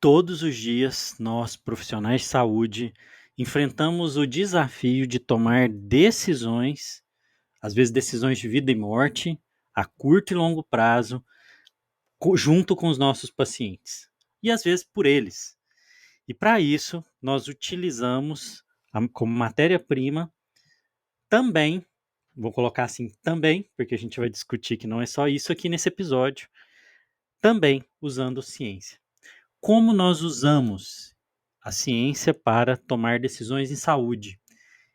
Todos os dias, nós, profissionais de saúde, enfrentamos o desafio de tomar decisões, às vezes decisões de vida e morte, a curto e longo prazo, junto com os nossos pacientes, e às vezes por eles. E para isso, nós utilizamos como matéria-prima também, vou colocar assim também, porque a gente vai discutir que não é só isso aqui nesse episódio, também usando ciência. Como nós usamos a ciência para tomar decisões em saúde?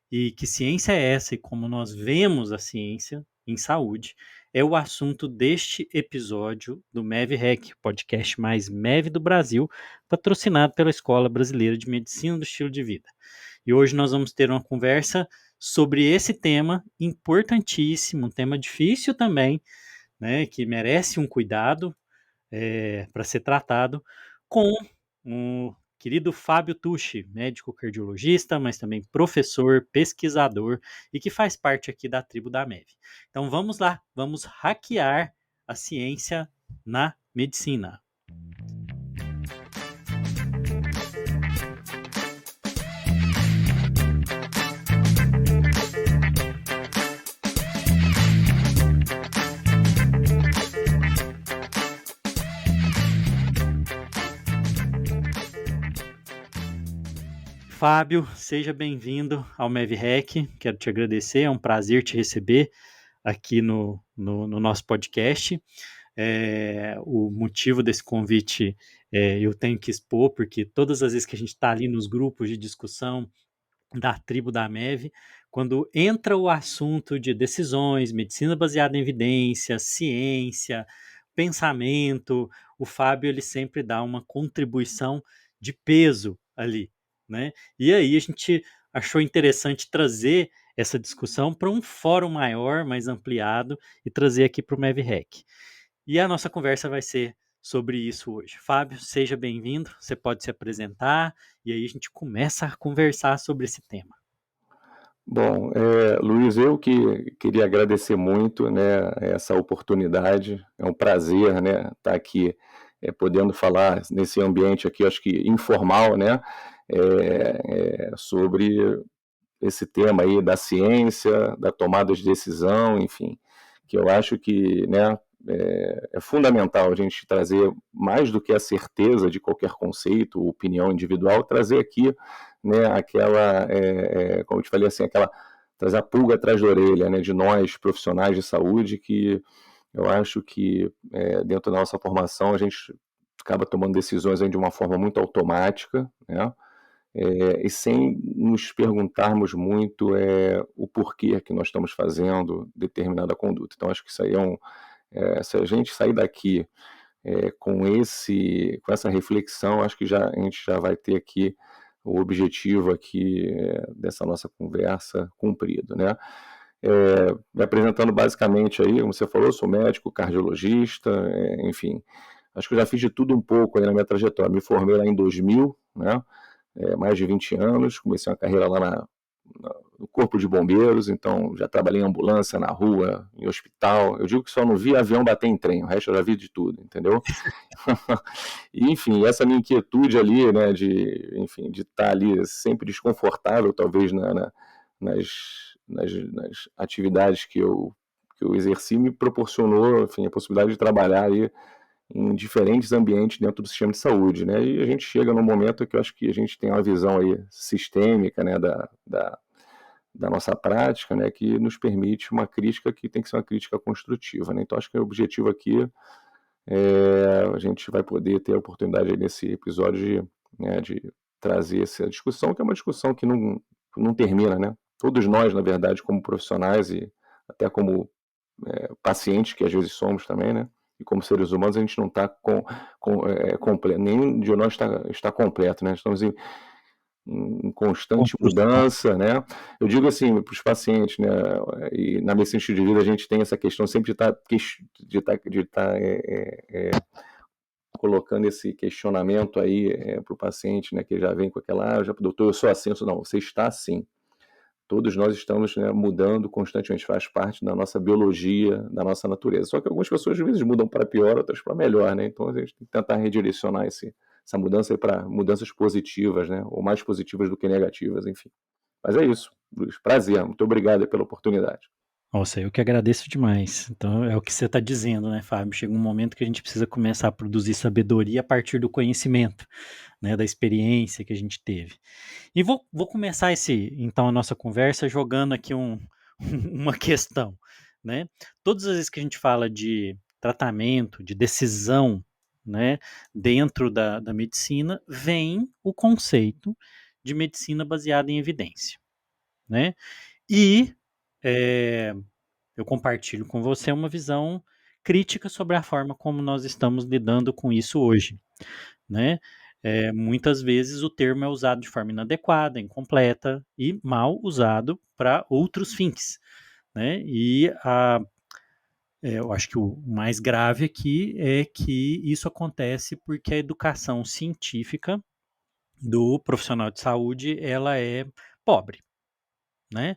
E que ciência é essa e como nós vemos a ciência em saúde é o assunto deste episódio do MEV-REC, podcast mais MEV do Brasil, patrocinado pela Escola Brasileira de Medicina do Estilo de Vida. E hoje nós vamos ter uma conversa sobre esse tema importantíssimo, um tema difícil também, né, que merece um cuidado para ser tratado, com o querido Fábio Tucci, médico cardiologista, mas também professor, pesquisador e que faz parte aqui da tribo da MEV. Então vamos lá, vamos hackear a ciência na medicina. Fábio, seja bem-vindo ao MEV-REC. Quero te agradecer, é um prazer te receber aqui no nosso podcast. O motivo desse convite eu tenho que expor, porque todas as vezes que a gente está ali nos grupos de discussão da tribo da MEV, quando entra o assunto de decisões, medicina baseada em evidência, ciência, pensamento, o Fábio ele sempre dá uma contribuição de peso ali, né? E aí a gente achou interessante trazer essa discussão para um fórum maior, mais ampliado, e trazer aqui para o MEV-REC. E a nossa conversa vai ser sobre isso hoje. Fábio, seja bem-vindo, você pode se apresentar, e aí a gente começa a conversar sobre esse tema. Bom, Luiz, eu que queria agradecer muito, né, essa oportunidade. É um prazer, né, estar aqui podendo falar nesse ambiente aqui, acho que informal, né, sobre esse tema aí da ciência, da tomada de decisão, enfim, que eu acho que, né, é fundamental a gente trazer mais do que a certeza de qualquer conceito, opinião individual, trazer aqui, né, aquela, como eu te falei assim, trazer a pulga atrás da orelha, né, de nós, profissionais de saúde, que eu acho que dentro da nossa formação a gente acaba tomando decisões aí de uma forma muito automática, né, e sem nos perguntarmos muito o porquê que nós estamos fazendo determinada conduta. Então, acho que isso aí se a gente sair daqui com essa reflexão, acho que a gente já vai ter aqui o objetivo aqui dessa nossa conversa cumprido, né? Me apresentando basicamente aí, como você falou, eu sou médico, cardiologista, enfim, acho que eu já fiz de tudo um pouco aí na minha trajetória. Me formei lá em 2000, né? Mais de 20 anos, comecei uma carreira lá no Corpo de Bombeiros, então já trabalhei em ambulância, na rua, em hospital. Eu digo que só não vi avião bater em trem, o resto eu já vi de tudo, entendeu? E, enfim, essa minha inquietude ali, né, enfim, de estar ali sempre desconfortável, talvez nas atividades que eu exerci, me proporcionou, enfim, a possibilidade de trabalhar ali em diferentes ambientes dentro do sistema de saúde, né? E a gente chega num momento que eu acho que a gente tem uma visão aí sistêmica, né, da nossa prática, né, que nos permite uma crítica que tem que ser uma crítica construtiva, né? Então acho que o objetivo aqui a gente vai poder ter a oportunidade aí nesse episódio de trazer essa discussão, que é uma discussão que não termina, né? Todos nós, na verdade, como profissionais e até como pacientes, que às vezes somos também, né? E como seres humanos, a gente não está completo, nenhum de nós está completo, né? Estamos em constante Construção. mudança, né? Eu digo assim para os pacientes, né? E na medicina de vida a gente tem essa questão sempre de estar colocando esse questionamento aí para o paciente, né? Que já vem com aquela, doutor, eu sou assim, não, você está assim. Todos nós estamos, né, mudando constantemente, faz parte da nossa biologia, da nossa natureza. Só que algumas pessoas às vezes mudam para pior, outras para melhor, né? Então a gente tem que tentar redirecionar essa mudança para mudanças positivas, né? Ou mais positivas do que negativas, enfim. Mas é isso, Luiz. Prazer. Muito obrigado pela oportunidade. Nossa, eu que agradeço demais. Então, é o que você está dizendo, né, Fábio? Chega um momento que a gente precisa começar a produzir sabedoria a partir do conhecimento, né, da experiência que a gente teve. E vou começar então, a nossa conversa jogando aqui uma questão, né? Todas as vezes que a gente fala de tratamento, de decisão, né, dentro da medicina, vem o conceito de medicina baseada em evidência, né? E é, eu compartilho com você uma visão crítica sobre a forma como nós estamos lidando com isso hoje, né? Muitas vezes o termo é usado de forma inadequada, incompleta e mal usado para outros fins, né? Eu acho que o mais grave aqui é que isso acontece porque a educação científica do profissional de saúde ela é pobre, né?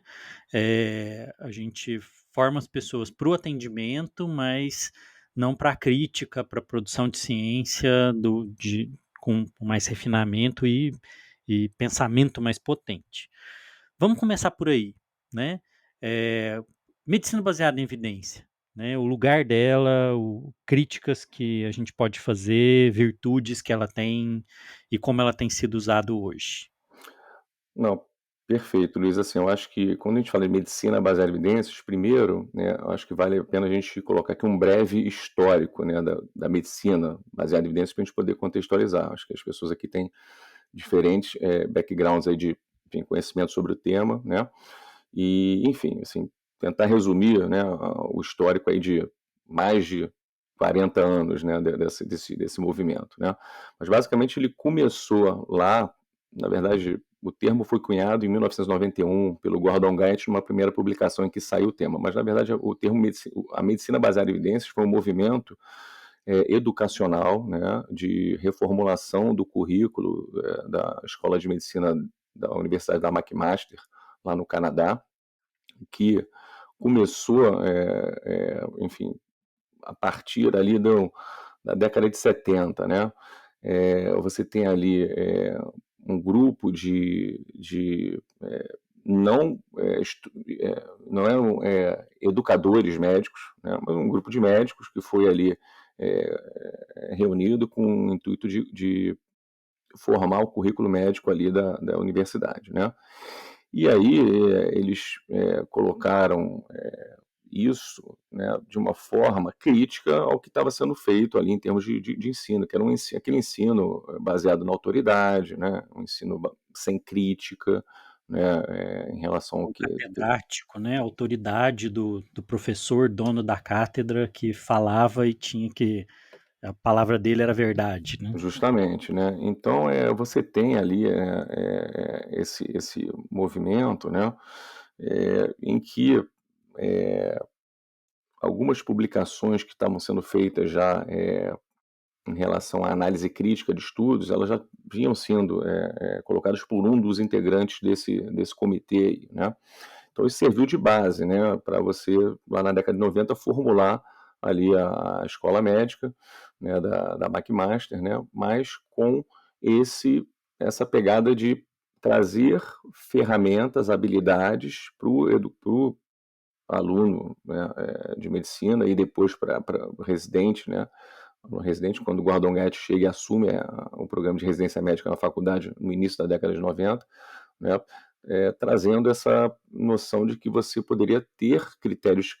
A gente forma as pessoas para o atendimento, mas não para a crítica, para a produção de ciência com mais refinamento e pensamento mais potente. Vamos começar por aí, né? É, medicina baseada em evidência, né? O lugar dela, críticas que a gente pode fazer, virtudes que ela tem e como ela tem sido usada hoje. Não, perfeito, Luiz. Assim, eu acho que quando a gente fala de medicina baseada em evidências, primeiro, né, eu acho que vale a pena a gente colocar aqui um breve histórico, né, da medicina baseada em evidências para a gente poder contextualizar. Acho que as pessoas aqui têm diferentes backgrounds aí de enfim, conhecimento sobre o tema, né? E, enfim, assim, tentar resumir, né, o histórico aí de mais de 40 anos, né, desse movimento, né? Mas basicamente ele começou lá, na verdade, o termo foi cunhado em 1991 pelo Gordon Guyatt numa primeira publicação em que saiu o tema, mas na verdade o termo a medicina baseada em evidências foi um movimento educacional, né, de reformulação do currículo da Escola de Medicina da Universidade da McMaster, lá no Canadá, que começou, enfim, a partir ali da década de 70, né? Você tem ali um grupo de não, não eram educadores médicos, né? Mas um grupo de médicos que foi ali reunido com o intuito de formar o currículo médico ali da universidade, né? E aí eles colocaram isso, né, de uma forma crítica ao que estava sendo feito ali em termos de ensino, que era aquele ensino baseado na autoridade, né, um ensino sem crítica, né, em relação ao O que catedrático, né, a autoridade do professor, dono da cátedra, que falava e tinha que a palavra dele era verdade, né? justamente, né? Então você tem ali esse movimento, né, em que algumas publicações que estavam sendo feitas já em relação à análise crítica de estudos, elas já vinham sendo colocadas por um dos integrantes desse comitê, né? Então isso serviu de base, né, para você, lá na década de 90, formular ali a escola médica, né, da McMaster, né, mas com essa pegada de trazer ferramentas, habilidades para o aluno, né, de medicina e depois para o residente, né, no residente, quando o Gordon Guyatt chega e assume o programa de residência médica na faculdade no início da década de 90, né, trazendo essa noção de que você poderia ter critérios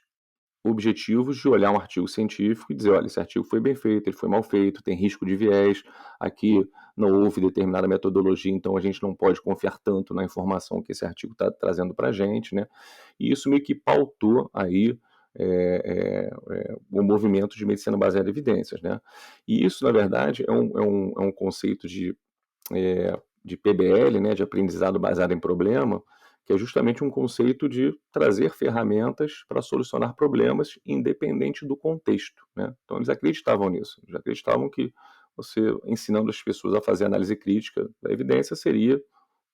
objetivos de olhar um artigo científico e dizer, olha, esse artigo foi bem feito, ele foi mal feito, tem risco de viés, aqui não houve determinada metodologia, então a gente não pode confiar tanto na informação que esse artigo está trazendo para a gente, né? E isso meio que pautou aí o movimento de medicina baseada em evidências, né? E isso, na verdade, é um conceito de PBL, né, de aprendizado baseado em problema, que é justamente um conceito de trazer ferramentas para solucionar problemas independente do contexto, né? Então eles acreditavam nisso, eles acreditavam que você ensinando as pessoas a fazer análise crítica da evidência seria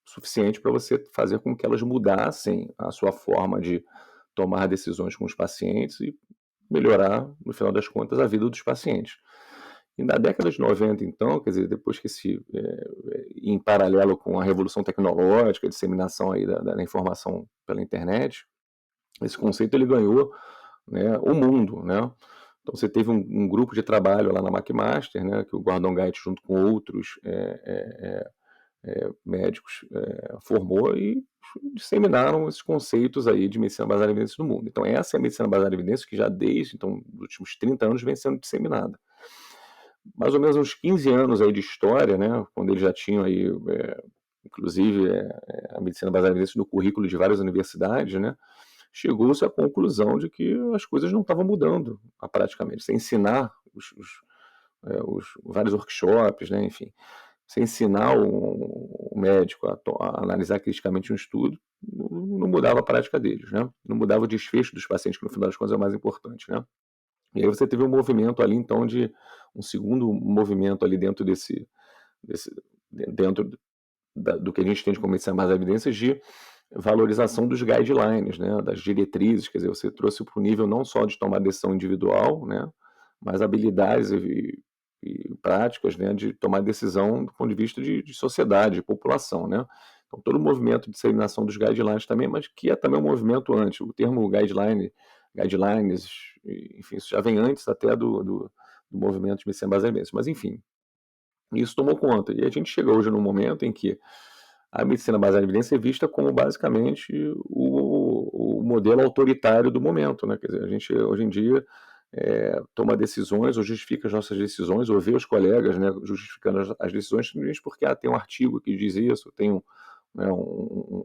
suficiente para você fazer com que elas mudassem a sua forma de tomar decisões com os pacientes e melhorar, no final das contas, a vida dos pacientes. E na década de 90, então, quer dizer, depois que em paralelo com a revolução tecnológica, a disseminação aí da informação pela internet, esse conceito ele ganhou, né, o mundo, né? Então você teve um grupo de trabalho lá na McMaster, né, que o Gordon Guide junto com outros médicos formou e disseminaram esses conceitos aí de medicina baseada em evidências no mundo. Então essa é a medicina baseada em evidências que já desde então, os últimos 30 anos vem sendo disseminada. Mais ou menos uns 15 anos aí de história, né, quando eles já tinham aí, inclusive, a medicina baseada em evidências no currículo de várias universidades, né, chegou-se à conclusão de que as coisas não estavam mudando praticamente. Você ensinar os vários workshops, né, enfim, você ensinar o médico a analisar criticamente um estudo, não mudava a prática deles, né? Não mudava o desfecho dos pacientes, que no final das contas é o mais importante, né? E aí você teve um movimento ali, então, um segundo movimento ali desse dentro do que a gente tem de como medicina mais evidências de valorização dos guidelines, né, das diretrizes, quer dizer, você trouxe para o nível não só de tomar decisão individual, né, mas habilidades e práticas, né, de tomar decisão do ponto de vista de sociedade, de população, né. Então, todo o movimento de disseminação dos guidelines também, mas que é também um movimento antes. O termo guidelines, enfim, isso já vem antes até do movimento de medicina baseada em evidências. Mas, enfim, isso tomou conta. E a gente chega hoje num momento em que a medicina baseada em evidência é vista como basicamente o modelo autoritário do momento, né? Quer dizer, a gente hoje em dia toma decisões ou justifica as nossas decisões, ou vê os colegas, né, justificando as decisões simplesmente porque tem um artigo que diz isso, tem um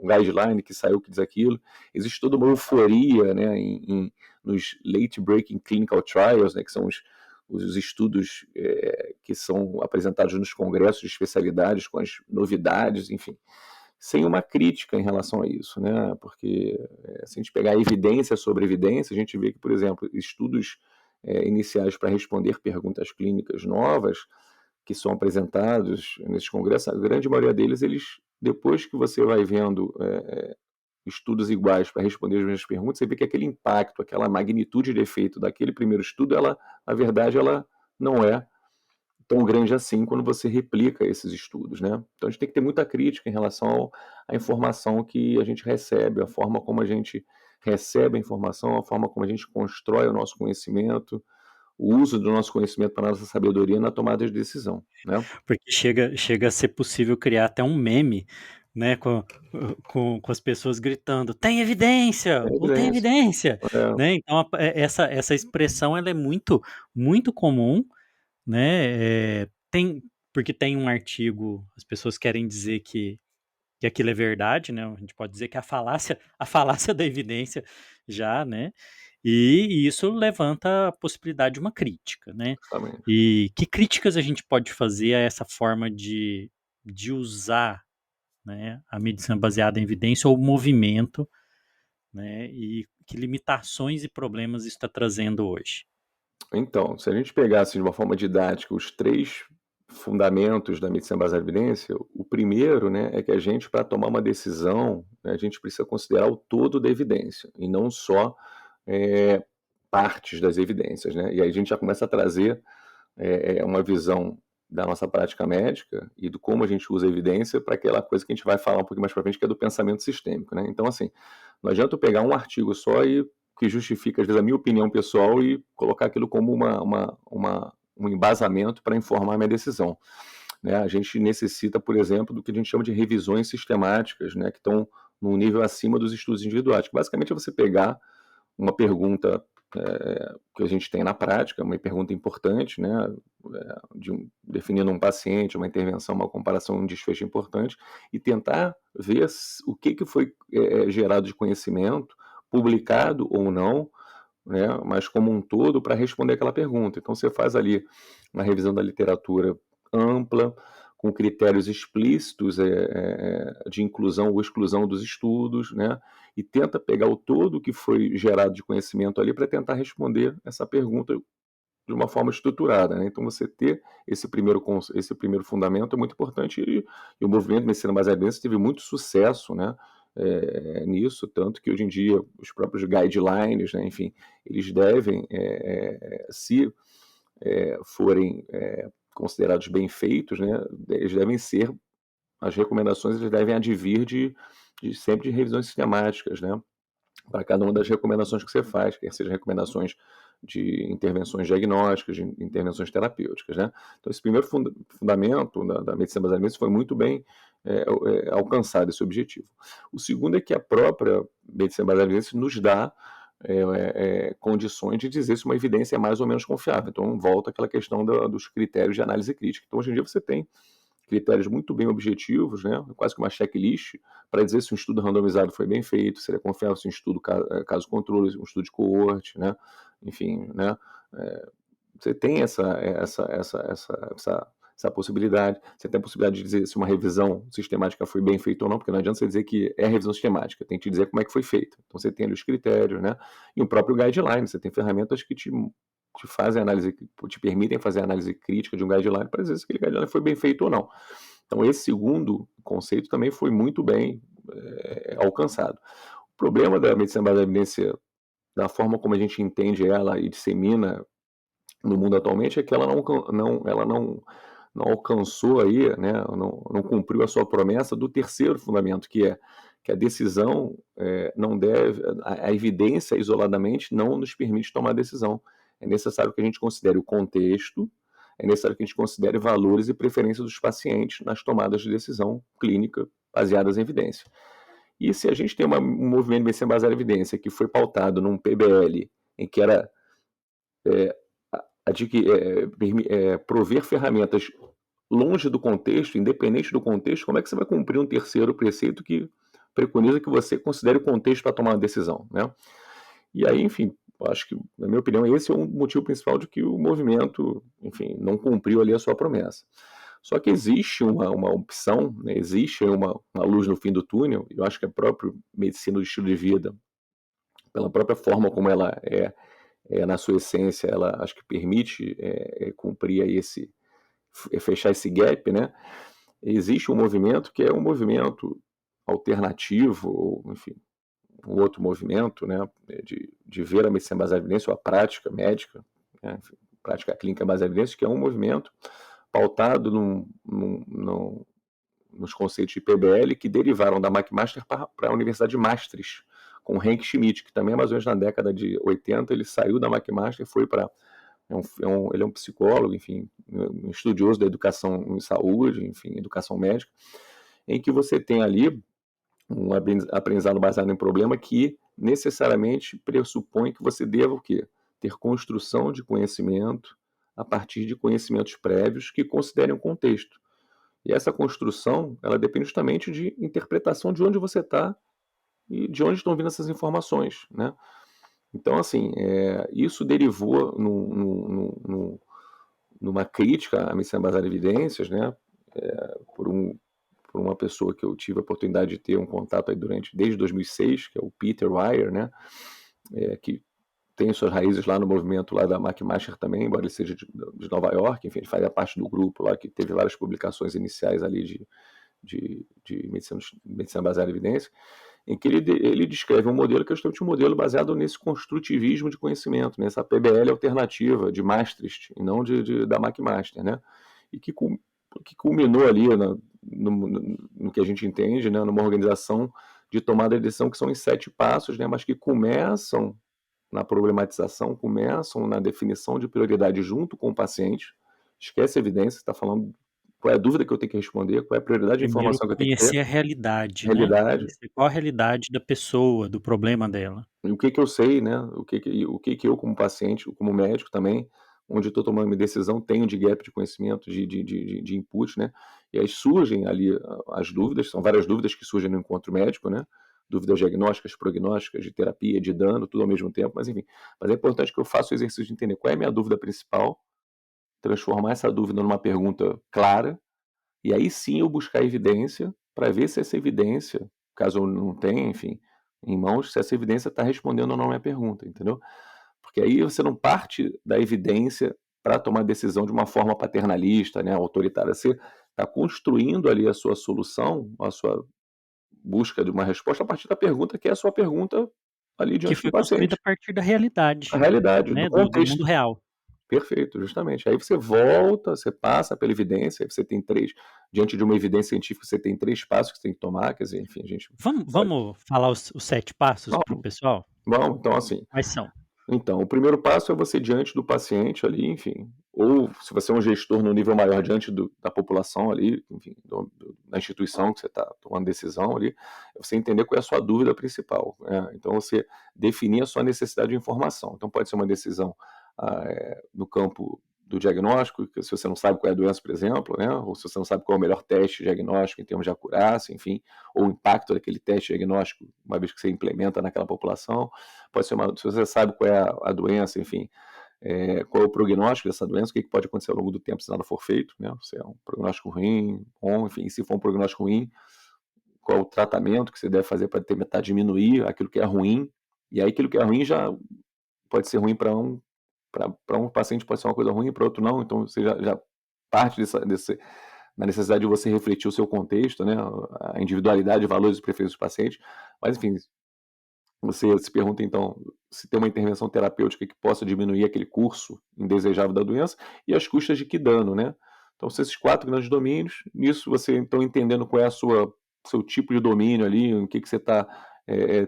guideline que saiu que diz aquilo. Existe toda uma euforia, né, nos late breaking clinical trials, né, que são os estudos que são apresentados nos congressos de especialidades com as novidades, enfim, sem uma crítica em relação a isso, né? Porque se a gente pegar evidência sobre evidência, a gente vê que, por exemplo, estudos iniciais para responder perguntas clínicas novas que são apresentados nesses congressos, a grande maioria deles, depois que você vai vendo estudos iguais para responder as mesmas perguntas, você vê que aquele impacto, aquela magnitude de efeito daquele primeiro estudo, na verdade, ela não é tão grande assim quando você replica esses estudos, né? Então a gente tem que ter muita crítica em relação à informação que a gente recebe, a forma como a gente recebe a informação, a forma como a gente constrói o nosso conhecimento, o uso do nosso conhecimento para a nossa sabedoria na tomada de decisão, né? Porque chega a ser possível criar até um meme, né, com as pessoas gritando: "Tem evidência! É Ou tem evidência. evidência!", É, né, então essa expressão ela é muito comum, né, porque tem um artigo, as pessoas querem dizer que aquilo é verdade, né, a gente pode dizer que a falácia da evidência já, né, e isso levanta a possibilidade de uma crítica, né. justamente. E que críticas a gente pode fazer a essa forma de usar, né, a medicina baseada em evidência ou o movimento, né, e que limitações e problemas isso está trazendo hoje? Então, se a gente pegasse de uma forma didática os três fundamentos da medicina baseada em evidência, o primeiro, né, é que a gente, para tomar uma decisão, né, a gente precisa considerar o todo da evidência e não só é, partes das evidências, né? E aí a gente já começa a trazer uma visão da nossa prática médica e do como a gente usa a evidência para aquela coisa que a gente vai falar um pouquinho mais para frente, que é do pensamento sistêmico, né? Então, assim, não adianta eu pegar um artigo só e que justifica, às vezes, a minha opinião pessoal e colocar aquilo como um embasamento para informar a minha decisão, né? A gente necessita, por exemplo, do que a gente chama de revisões sistemáticas, né? Que estão num nível acima dos estudos individuais, que basicamente é você pegar uma pergunta que a gente tem na prática, uma pergunta importante, né, definindo um paciente, uma intervenção, uma comparação, um desfecho importante, e tentar ver o que foi gerado de conhecimento, publicado ou não, né, mas como um todo, para responder aquela pergunta. Então, você faz ali uma revisão da literatura ampla, com critérios explícitos de inclusão ou exclusão dos estudos, né, e tenta pegar o todo que foi gerado de conhecimento ali para tentar responder essa pergunta de uma forma estruturada, né? Então, você ter esse primeiro fundamento é muito importante e o movimento de medicina baseada em evidência teve muito sucesso, né, nisso, tanto que hoje em dia os próprios guidelines, né, enfim, eles devem se forem considerados bem feitos, né, eles devem ser, as recomendações eles devem advir de sempre de revisões sistemáticas, né, para cada uma das recomendações que você faz, quer sejam recomendações de intervenções diagnósticas, de intervenções terapêuticas, né. Então esse primeiro fundamento da medicina baseada em evidências foi muito bem alcançado esse objetivo. O segundo é que a própria medicina baseada em evidências nos dá condições de dizer se uma evidência é mais ou menos confiável. Então volta àquela questão dos critérios de análise crítica. Então hoje em dia você tem critérios muito bem objetivos, né, quase que uma checklist, para dizer se um estudo randomizado foi bem feito, se ele é confiável, se um estudo caso controle, um estudo de coorte, né, enfim, né, você tem essa possibilidade. Você tem a possibilidade de dizer se uma revisão sistemática foi bem feita ou não, porque não adianta você dizer que é revisão sistemática, tem que te dizer como é que foi feita. Então você tem ali os critérios, né, e o próprio guideline, você tem ferramentas que te fazem análise, te permitem fazer análise crítica de um guideline para dizer se aquele guideline foi bem feito ou não. Então esse segundo conceito também foi muito bem alcançado. O problema da medicina baseada em evidência, da forma como a gente entende ela e dissemina no mundo atualmente, é que ela não alcançou aí, né, não cumpriu a sua promessa do terceiro fundamento, que é que a decisão não deve, a evidência isoladamente não nos permite tomar decisão. É necessário que a gente considere o contexto, é necessário que a gente considere valores e preferências dos pacientes nas tomadas de decisão clínica baseadas em evidência. E se a gente tem um movimento de medicina baseada em evidência que foi pautado num PBL, em que era prover ferramentas longe do contexto, independente do contexto, como é que você vai cumprir um terceiro preceito que preconiza que você considere o contexto para tomar uma decisão, né? E aí, enfim, acho que, na minha opinião, esse é um motivo principal de que o movimento, enfim, não cumpriu ali a sua promessa. Só que existe uma opção, né? Existe uma luz no fim do túnel, e eu acho que a própria medicina do estilo de vida, pela própria forma como ela na sua essência, ela acho que permite cumprir aí fechar esse gap, né? Existe um movimento que é um movimento alternativo, ou, enfim, um outro movimento, né, de ver a medicina baseada em evidência, ou a prática médica, né, enfim, prática clínica baseada em evidência, que é um movimento pautado nos conceitos de PBL que derivaram da McMaster para a Universidade de Maastricht, com Henk Schmidt, que também mais ou menos na década de 80 ele saiu da McMaster e foi para ele é um psicólogo, enfim, um estudioso da educação em saúde, enfim, educação médica, em que você tem ali um aprendizado baseado em problema que necessariamente pressupõe que você deva o quê? Ter construção de conhecimento a partir de conhecimentos prévios que considerem o contexto. E essa construção, ela depende justamente de interpretação de onde você está e de onde estão vindo essas informações, né? Então, assim, isso derivou numa crítica à medicina baseada em evidências, né? Por uma pessoa que eu tive a oportunidade de ter um contato aí desde 2006, que é o Peter Wire, né? Que tem suas raízes lá no movimento lá da McMaster também, embora ele seja de Nova York, enfim, ele fazia parte do grupo lá que teve várias publicações iniciais ali de medicina baseada em evidência, em que ele descreve um modelo que é justamente um modelo baseado nesse construtivismo de conhecimento, nessa PBL alternativa de Maastricht, e não da McMaster, né? E que culminou ali no que a gente entende, né, numa organização de tomada de decisão que são em 7 passos, né, mas que começam na problematização, começam na definição de prioridade junto com o paciente. Esquece a evidência, está falando qual é a dúvida que eu tenho que responder, qual é a prioridade de Primeiro informação que eu tenho que ter, conhecer a realidade, né, realidade, conhecer qual a realidade da pessoa, do problema dela. e o que que eu sei, né, o que que eu como paciente, como médico também, onde estou tomando minha decisão, tenho de gap de conhecimento, de input, né, e aí surgem ali as dúvidas, são várias dúvidas que surgem no encontro médico, né, dúvidas diagnósticas, prognósticas, de terapia, de dano, tudo ao mesmo tempo, mas enfim, mas é importante que eu faça o exercício de entender qual é a minha dúvida principal, transformar essa dúvida numa pergunta clara, e aí sim eu buscar evidência para ver se essa evidência, caso eu não tenha, enfim, em mãos, se essa evidência está respondendo ou não a minha pergunta, entendeu? Porque aí você não parte da evidência para tomar decisão de uma forma paternalista, né, autoritária. Você está construindo ali a sua solução, a sua busca de uma resposta a partir da pergunta que é a sua pergunta ali Que diante do foi construída paciente. a partir da A realidade, realidade, do né, do contexto. mundo real. Perfeito, justamente. Aí você volta, você passa pela evidência, aí você tem três, diante de uma evidência científica, você tem três passos que você tem que tomar, quer dizer, enfim, a gente Vamos pode. vamos falar os 7 passos para o Vamos, pessoal? vamos, então assim. Quais são? Então, o primeiro passo é você diante do paciente ali, enfim, ou se você é um gestor no nível maior diante da população ali, enfim, da instituição que você está tomando decisão ali, é você entender qual é a sua dúvida principal, né? Então, você definir a sua necessidade de informação. Então, pode ser uma decisão no campo do diagnóstico, que se você não sabe qual é a doença, por exemplo, né? Ou se você não sabe qual é o melhor teste diagnóstico em termos de acurácia, enfim, ou o impacto daquele teste diagnóstico, uma vez que você implementa naquela população. Pode ser se você sabe qual é a doença, enfim, qual é o prognóstico dessa doença, o que pode acontecer ao longo do tempo se nada for feito, né? Se é um prognóstico ruim, bom, enfim, se for um prognóstico ruim, qual é o tratamento que você deve fazer para tentar diminuir aquilo que é ruim, e aí aquilo que é ruim já pode ser ruim para um paciente, pode ser uma coisa ruim, para outro não, então você já parte na necessidade de você refletir o seu contexto, né? A individualidade, valores e preferências do paciente, mas enfim, você se pergunta, então, se tem uma intervenção terapêutica que possa diminuir aquele curso indesejável da doença e as custas de que dano, né? Então, são esses quatro grandes domínios. Nisso, você, então, entendendo qual é seu tipo de domínio ali, em que você está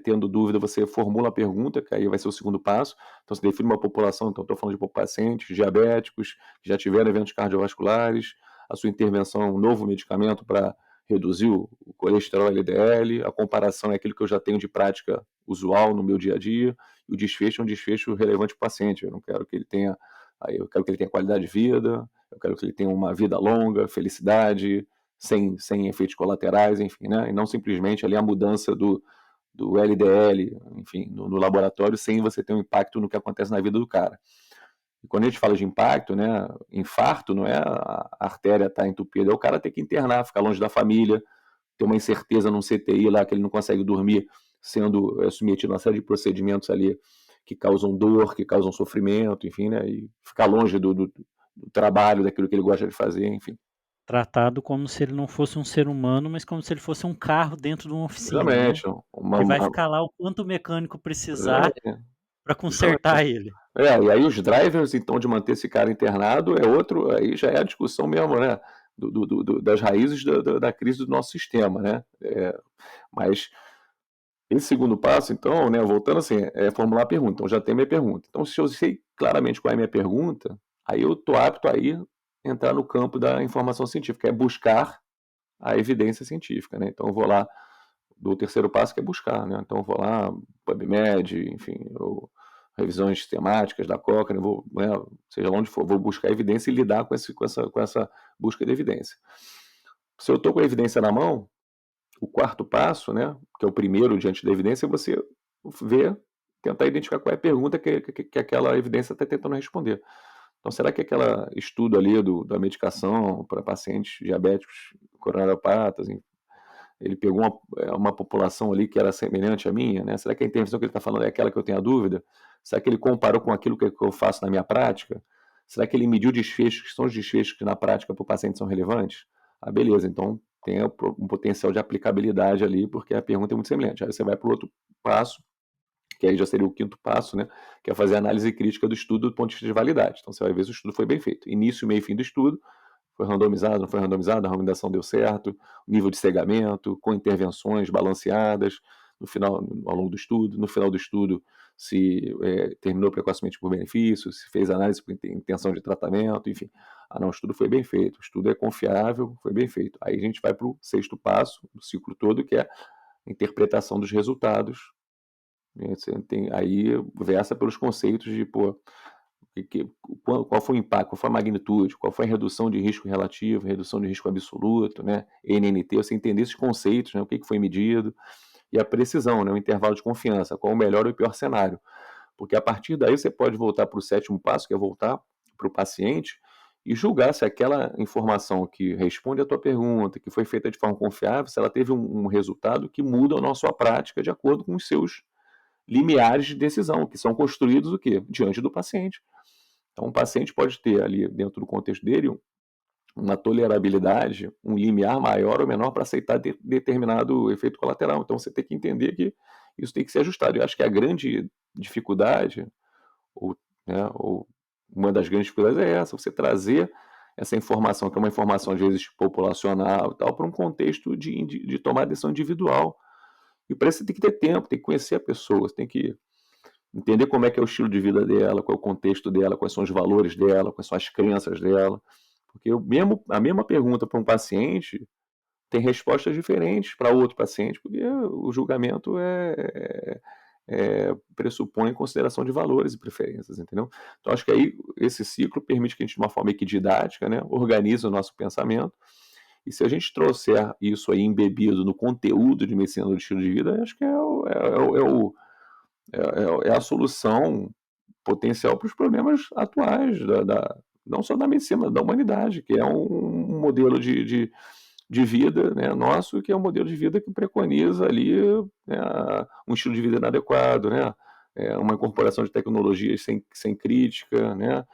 tendo dúvida, você formula a pergunta, que aí vai ser o segundo passo. Então, você define uma população, então, estou falando de pacientes diabéticos, que já tiveram eventos cardiovasculares, a sua intervenção, um novo medicamento para reduzir o colesterol LDL, a comparação é aquilo que eu já tenho de prática usual no meu dia a dia, e o desfecho é um desfecho relevante para o paciente. Eu não quero que ele tenha, eu quero que ele tenha qualidade de vida, eu quero que ele tenha uma vida longa, felicidade, sem efeitos colaterais, enfim, né? E não simplesmente ali a mudança do LDL, enfim, no laboratório, sem você ter um impacto no que acontece na vida do cara. E quando a gente fala de impacto, né, infarto não é a artéria estar entupida, é o cara ter que internar, ficar longe da família, ter uma incerteza num CTI lá que ele não consegue dormir, sendo submetido a uma série de procedimentos ali que causam dor, que causam sofrimento, enfim, né, e ficar longe do trabalho, daquilo que ele gosta de fazer, enfim. Tratado como se ele não fosse um ser humano, mas como se ele fosse um carro dentro de uma oficina, né, Exatamente. que vai ficar lá o quanto o mecânico precisar Exatamente. para Justamente. consertar ele. E aí os drivers, então, de manter esse cara internado é outro, aí já é a discussão mesmo, né? Das raízes da crise do nosso sistema, né? Mas esse segundo passo, então, né, voltando assim, é formular a pergunta. Então, já tem minha pergunta. Então, se eu sei claramente qual é a minha pergunta, aí eu estou apto a ir entrar no campo da informação científica, é buscar a evidência científica, né? Então, eu vou lá do terceiro passo, que é buscar, né? Então, eu vou lá, PubMed, enfim, revisões sistemáticas da Cochrane, vou, né, seja lá onde for, vou buscar evidência e lidar com essa busca de evidência. Se eu estou com a evidência na mão, o quarto passo, né, que é o primeiro diante da evidência, é você ver, tentar identificar qual é a pergunta que aquela evidência está tentando responder. Então, será que aquele estudo ali da medicação para pacientes diabéticos coronariopatas, ele pegou uma população ali que era semelhante à minha, né? Será que a intervenção que ele está falando é aquela que eu tenho a dúvida? Será que ele comparou com aquilo que eu faço na minha prática? Será que ele mediu desfechos, que são os desfechos que na prática para o paciente são relevantes? Ah, beleza, então tem um potencial de aplicabilidade ali, porque a pergunta é muito semelhante. Aí você vai para o outro passo, que aí já seria o quinto passo, né? Que é fazer a análise crítica do estudo do ponto de vista de validade. Então você vai ver se o estudo foi bem feito. Início, meio e fim do estudo, foi randomizado, não foi randomizado, a randomização deu certo, nível de cegamento, com intervenções balanceadas, no final, ao longo do estudo, no final do estudo, se terminou precocemente por benefício, se fez análise por intenção de tratamento, enfim. Ah, não, o estudo foi bem feito, o estudo é confiável, foi bem feito. Aí a gente vai para o sexto passo do ciclo todo, que é a interpretação dos resultados. Você tem, aí versa pelos conceitos de, pô, qual foi o impacto, qual foi a magnitude, qual foi a redução de risco relativo, redução de risco absoluto, né? NNT, você entender esses conceitos, né? O que foi medido, e a precisão, né? O intervalo de confiança, qual o melhor ou o pior cenário. Porque a partir daí você pode voltar para o sétimo passo, que é voltar para o paciente e julgar se aquela informação que responde à tua pergunta, que foi feita de forma confiável, se ela teve um resultado que muda a nossa prática de acordo com os seus limiares de decisão, que são construídos o quê? Diante do paciente. Então, o paciente pode ter ali, dentro do contexto dele, uma tolerabilidade, um limiar maior ou menor para aceitar determinado efeito colateral. Então, você tem que entender que isso tem que ser ajustado. Eu acho que a grande dificuldade, ou, né, ou uma das grandes dificuldades é essa, você trazer essa informação, que é uma informação, às vezes, populacional e tal, para um contexto de tomar decisão individual. E para isso você tem que ter tempo, tem que conhecer a pessoa, você tem que entender como é que é o estilo de vida dela, qual é o contexto dela, quais são os valores dela, quais são as crenças dela. Porque a mesma pergunta para um paciente tem respostas diferentes para outro paciente, porque o julgamento pressupõe consideração de valores e preferências, entendeu? Então, acho que aí esse ciclo permite que a gente, de uma forma equididática, né, organize o nosso pensamento, e se a gente trouxer isso aí embebido no conteúdo de medicina do estilo de vida, acho que é a solução potencial para os problemas atuais, não só da medicina, mas da humanidade, que é um modelo de vida, né, nosso, que é um modelo de vida que preconiza ali, né, um estilo de vida inadequado, né, uma incorporação de tecnologias sem crítica, né,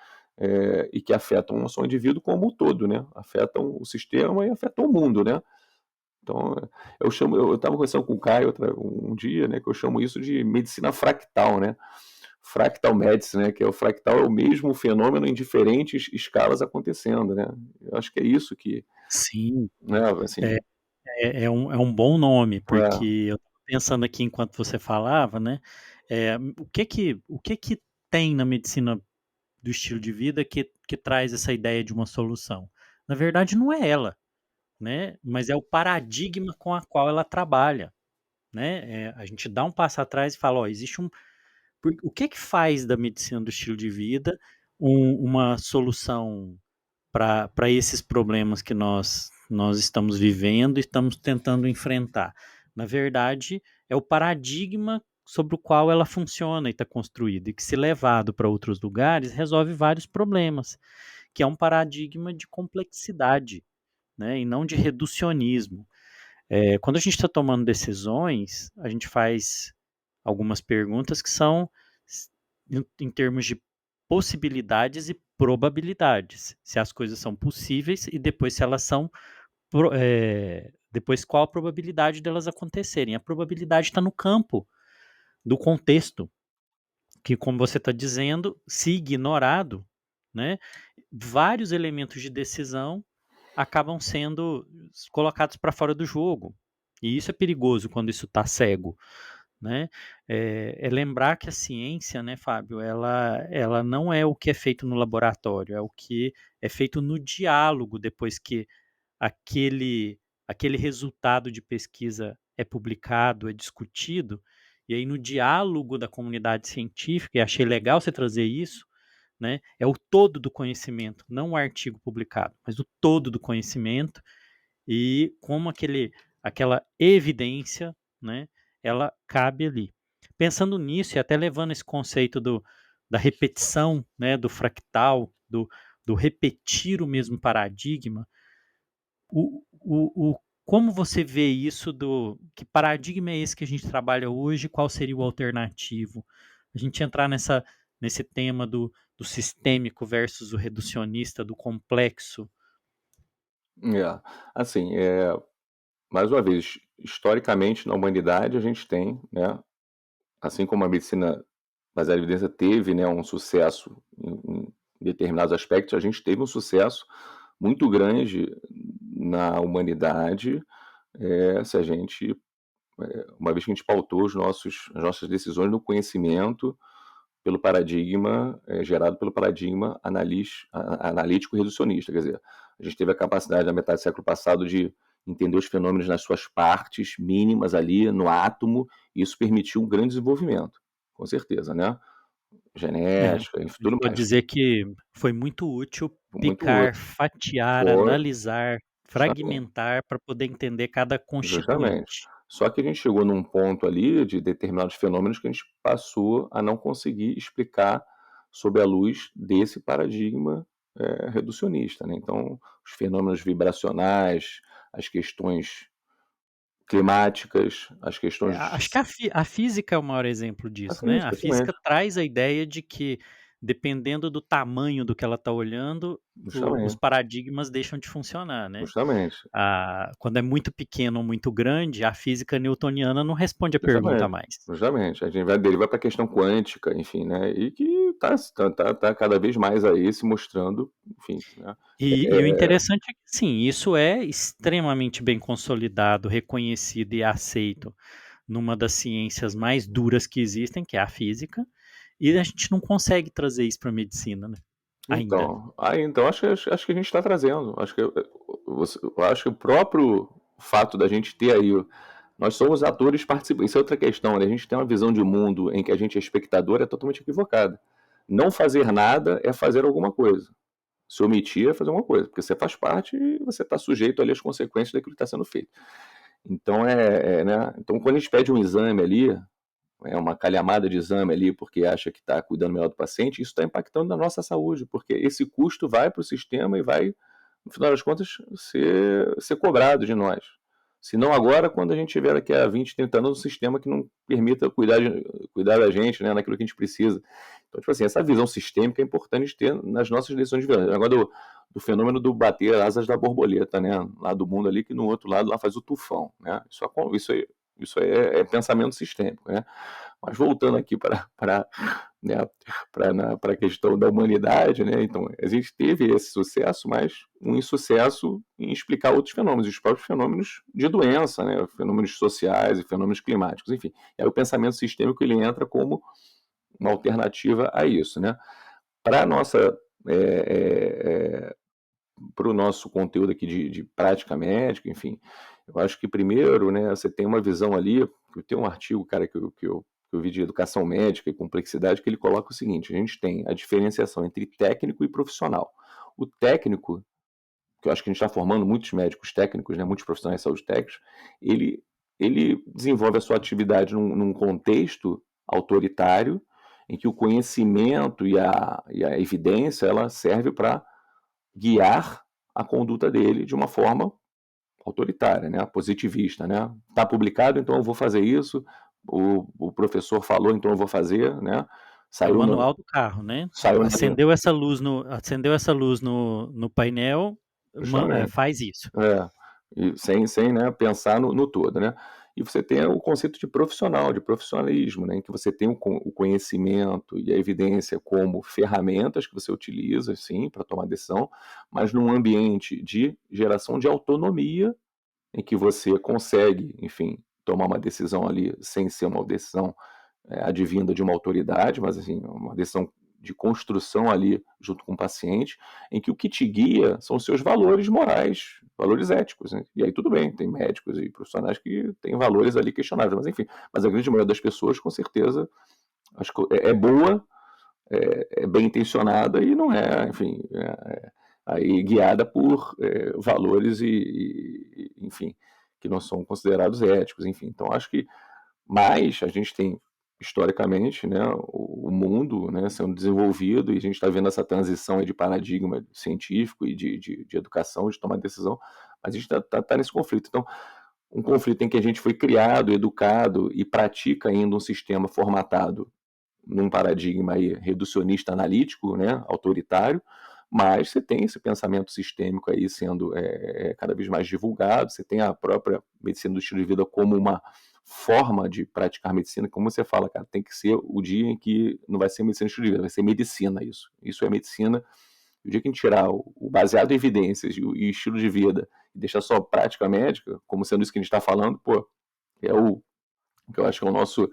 e que afetam não só o indivíduo como o todo, né, afetam o sistema e afetam o mundo, né. Então, eu estava conversando com o Caio um dia, né, que eu chamo isso de medicina fractal, né, fractal medicine, né, que é o fractal é o mesmo fenômeno em diferentes escalas acontecendo, né. Eu acho que é isso que, Sim, né, assim, é é um bom nome, porque é, eu estava pensando aqui enquanto você falava, né, o que que tem na medicina do estilo de vida que traz essa ideia de uma solução? Na verdade não é ela, né, mas é o paradigma com a qual ela trabalha, né, a gente dá um passo atrás e fala: "Ó, existe um o que que faz da medicina do estilo de vida uma solução para esses problemas que nós estamos vivendo e estamos tentando enfrentar. Na verdade, é o paradigma sobre o qual ela funciona e está construída, e que, se levado para outros lugares, resolve vários problemas, que é um paradigma de complexidade, né, e não de reducionismo. Quando a gente está tomando decisões, a gente faz algumas perguntas que são em termos de possibilidades e probabilidades. Se as coisas são possíveis e depois se elas são. Depois qual a probabilidade delas acontecerem. A probabilidade está no campo do contexto, que, como você está dizendo, se ignorado, né, vários elementos de decisão acabam sendo colocados para fora do jogo. E isso é perigoso quando isso está cego, né? Lembrar que a ciência, né, Fábio, ela não é o que é feito no laboratório, é o que é feito no diálogo depois que aquele, aquele resultado de pesquisa é publicado, é discutido, e aí no diálogo da comunidade científica, e achei legal você trazer isso, né, é o todo do conhecimento, não o artigo publicado, mas o todo do conhecimento, e como aquela evidência, né, ela cabe ali. Pensando nisso e até levando esse conceito da repetição, né, do fractal, do repetir o mesmo paradigma, como você vê isso que paradigma é esse que a gente trabalha hoje, qual seria o alternativo? A gente entrar nesse tema do sistêmico versus o reducionista, do complexo. é, assim, mais uma vez, historicamente na humanidade a gente tem, né, assim como a medicina baseada em evidência teve, né, um sucesso em determinados aspectos, a gente teve um sucesso muito grande na humanidade, se a gente, uma vez que a gente pautou as nossas decisões no conhecimento, pelo paradigma, gerado pelo paradigma analítico reducionista. Quer dizer, a gente teve a capacidade, na metade do século passado, de entender os fenômenos nas suas partes mínimas ali, no átomo, e isso permitiu um grande desenvolvimento, com certeza, né? Genética, e A gente tudo pode mais. dizer que foi muito útil Muito picar, útil. fatiar, Foi, analisar, justamente. fragmentar para poder entender cada Justamente. constituinte. Só que a gente chegou num ponto ali de determinados fenômenos que a gente passou a não conseguir explicar sob a luz desse paradigma reducionista, né? Então, os fenômenos vibracionais, as questões climáticas, as Acho que questões. a física é o maior exemplo A disso, né. A física, física exatamente. traz a ideia de que, dependendo do tamanho do que ela está olhando, os Justamente. paradigmas deixam de funcionar, né. Justamente. Quando é muito pequeno ou muito grande, a física newtoniana não responde a pergunta Justamente. mais. Justamente. A gente vai derivar para a questão quântica, enfim, né? E que tá cada vez mais aí se mostrando, enfim, né? E o interessante é que, sim, isso é extremamente bem consolidado, reconhecido e aceito numa das ciências mais duras que existem, que é a física, e a gente não consegue trazer isso para a medicina, né? Ainda. Então acho que a gente está trazendo. Eu acho que o próprio fato da gente ter aí. Nós somos atores participantes. Isso é outra questão, né? A gente tem uma visão de mundo em que a gente é espectador, é totalmente equivocada. Não fazer nada é fazer alguma coisa. Se omitir é fazer alguma coisa, porque você faz parte e você está sujeito ali às consequências daquilo que está sendo feito. Então, né? Então, quando a gente pede um exame ali, uma calhamada de exame ali porque acha que está cuidando melhor do paciente, isso está impactando na nossa saúde, porque esse custo vai para o sistema e vai, no final das contas, ser cobrado de nós. Se não agora, quando a gente tiver daqui a 20, 30 anos um sistema que não permita cuidar da gente, né, naquilo que a gente precisa. Então, tipo assim, essa visão sistêmica é importante ter nas nossas decisões de vida. Agora, do fenômeno do bater asas da borboleta, né, lá do mundo ali, que no outro lado lá faz o tufão, né? Isso é pensamento sistêmico, né? Mas voltando aqui né, para a questão da humanidade, né? Então, a gente teve esse sucesso, mas um insucesso em explicar outros fenômenos, os próprios fenômenos de doença, né? Fenômenos sociais e fenômenos climáticos, enfim. E aí o pensamento sistêmico ele entra como uma alternativa a isso, né? Para nossa para o nosso conteúdo aqui de prática médica, enfim, eu acho que primeiro, né, você tem uma visão ali, tem um artigo, cara, que eu vi de educação médica e complexidade, que ele coloca o seguinte: a gente tem a diferenciação entre técnico e profissional. O técnico, que eu acho que a gente está formando muitos médicos técnicos, né, muitos profissionais de saúde técnicos, ele desenvolve a sua atividade num contexto autoritário, em que o conhecimento e a evidência ela serve para guiar a conduta dele de uma forma autoritária, né? Positivista, né? Está publicado, então eu vou fazer isso. O professor falou, então eu vou fazer, né? É o Saiu no, manual do carro, né? saiu na, Acendeu essa luz no painel, justamente, faz isso. e sem né, pensar no todo, né? E você tem o conceito de profissional, de profissionalismo, né, em que você tem o conhecimento e a evidência como ferramentas que você utiliza, sim, para tomar decisão, mas num ambiente de geração de autonomia, em que você consegue, enfim, tomar uma decisão ali sem ser uma decisão advinda de uma autoridade, mas assim, uma decisão de construção ali junto com o paciente, em que o que te guia são os seus valores morais, valores éticos, né? E aí tudo bem, tem médicos e profissionais que têm valores ali questionáveis, mas enfim, mas a grande maioria das pessoas, com certeza, acho que é boa, é bem intencionada e não é, enfim, aí guiada por valores enfim, que não são considerados éticos, enfim. Então acho que mas a gente tem historicamente, né, o mundo, né, sendo desenvolvido e a gente está vendo essa transição aí de paradigma científico e de educação, de tomar decisão, mas a gente está nesse conflito. Então, um conflito em que a gente foi criado, educado e pratica ainda um sistema formatado num paradigma aí reducionista analítico, né, autoritário, mas você tem esse pensamento sistêmico aí sendo cada vez mais divulgado, você tem a própria medicina do estilo de vida como uma forma de praticar medicina, como você fala, cara, tem que ser o dia em que não vai ser medicina do estilo de vida, vai ser medicina isso. Isso é medicina. O dia que a gente tirar o baseado em evidências e estilo de vida e deixar só prática médica, como sendo isso que a gente está falando, pô, é o que eu acho que é o nosso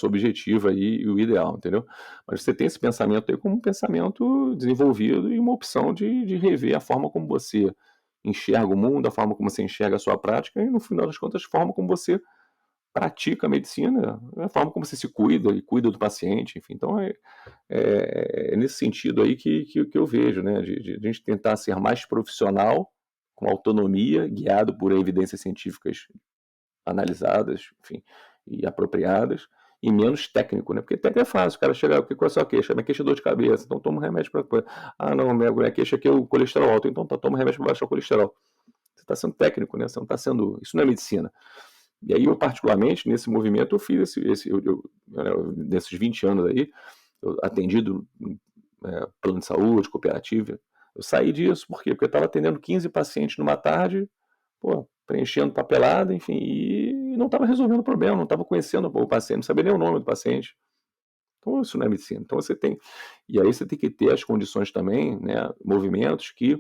objetivo aí e o ideal, entendeu? Mas você tem esse pensamento aí como um pensamento desenvolvido e uma opção de rever a forma como você enxerga o mundo, a forma como você enxerga a sua prática e, no final das contas, a forma como você pratica a medicina, a forma como você se cuida e cuida do paciente, enfim. Então, é nesse sentido aí que eu vejo, né? De a gente tentar ser mais profissional, com autonomia, guiado por evidências científicas analisadas, enfim, e apropriadas, e menos técnico, né? Porque técnico é fácil, o cara chega, qual é a sua queixa? Minha queixa é dor de cabeça, então toma um remédio para. Ah, não, minha queixa aqui é o colesterol alto, então toma um remédio para baixar o colesterol. Você está sendo técnico, né? Você não está sendo. Isso não é medicina. E aí, eu, particularmente, nesse movimento, eu fiz nesses 20 anos aí, eu atendido plano de saúde, cooperativa, eu saí disso, por quê? Porque eu estava atendendo 15 pacientes numa tarde, pô, preenchendo papelada, enfim, e não estava resolvendo o problema, não estava conhecendo o paciente, não sabia nem o nome do paciente. Então isso não é medicina. Então e aí você tem que ter as condições também, né, movimentos que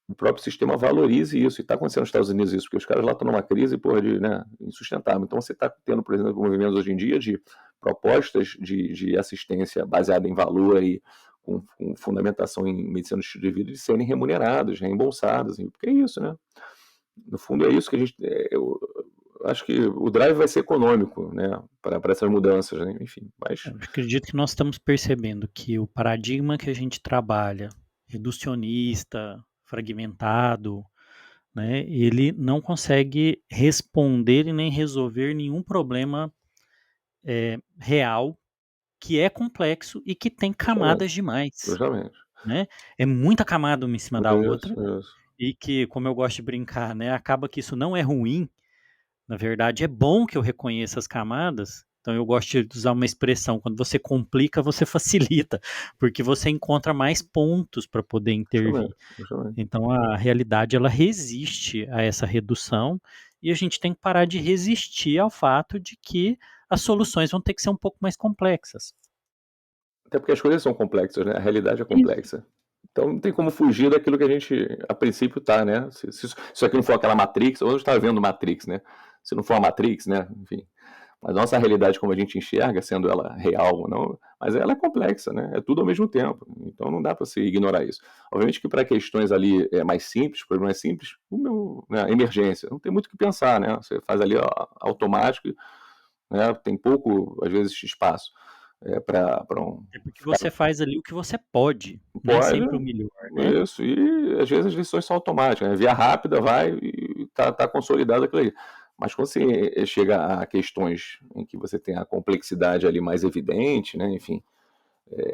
o próprio sistema valorize isso, e está acontecendo nos Estados Unidos isso, porque os caras lá estão numa crise, porra, né, insustentável. Então você está tendo, por exemplo, movimentos hoje em dia de propostas de assistência baseada em valor e com fundamentação em medicina do estilo de vida, de serem remunerados, reembolsados, porque é isso, né? No fundo é isso que a gente... eu acho que o drive vai ser econômico, né, para essas mudanças, né? Enfim, mas... Eu acredito que nós estamos percebendo que o paradigma que a gente trabalha, reducionista, fragmentado, né, ele não consegue responder e nem resolver nenhum problema real que é complexo e que tem Justamente, camadas demais, justamente. né? É muita camada uma em cima da Isso, outra isso. e que, como eu gosto de brincar, né, acaba que isso não é ruim. Na verdade, é bom que eu reconheça as camadas. Então, eu gosto de usar uma expressão: quando você complica, você facilita, porque você encontra mais pontos para poder intervir. Justamente, justamente. Então, a realidade ela resiste a essa redução e a gente tem que parar de resistir ao fato de que as soluções vão ter que ser um pouco mais complexas. Até porque as coisas são complexas, né? A realidade é Isso. complexa. Então não tem como fugir daquilo que a gente, a princípio, tá, né? Se isso aqui não for aquela Matrix, hoje eu estava vendo Matrix, né? Se não for a Matrix, né? Enfim. Mas nossa realidade, como a gente enxerga, sendo ela real ou não, mas ela é complexa, né? É tudo ao mesmo tempo. Então não dá para se ignorar isso. Obviamente que para questões ali mais simples, problemas simples, né, emergência, não tem muito o que pensar, né? Você faz ali ó, automático, né? Tem pouco, às vezes, espaço para É porque ficar. você faz ali o que você pode, nem Pode, sempre o melhor, né? isso. E às vezes as decisões são automáticas, né? Via rápida, vai e tá consolidado aquilo aí. Mas quando você chega a questões em que você tem a complexidade ali mais evidente, né? Enfim,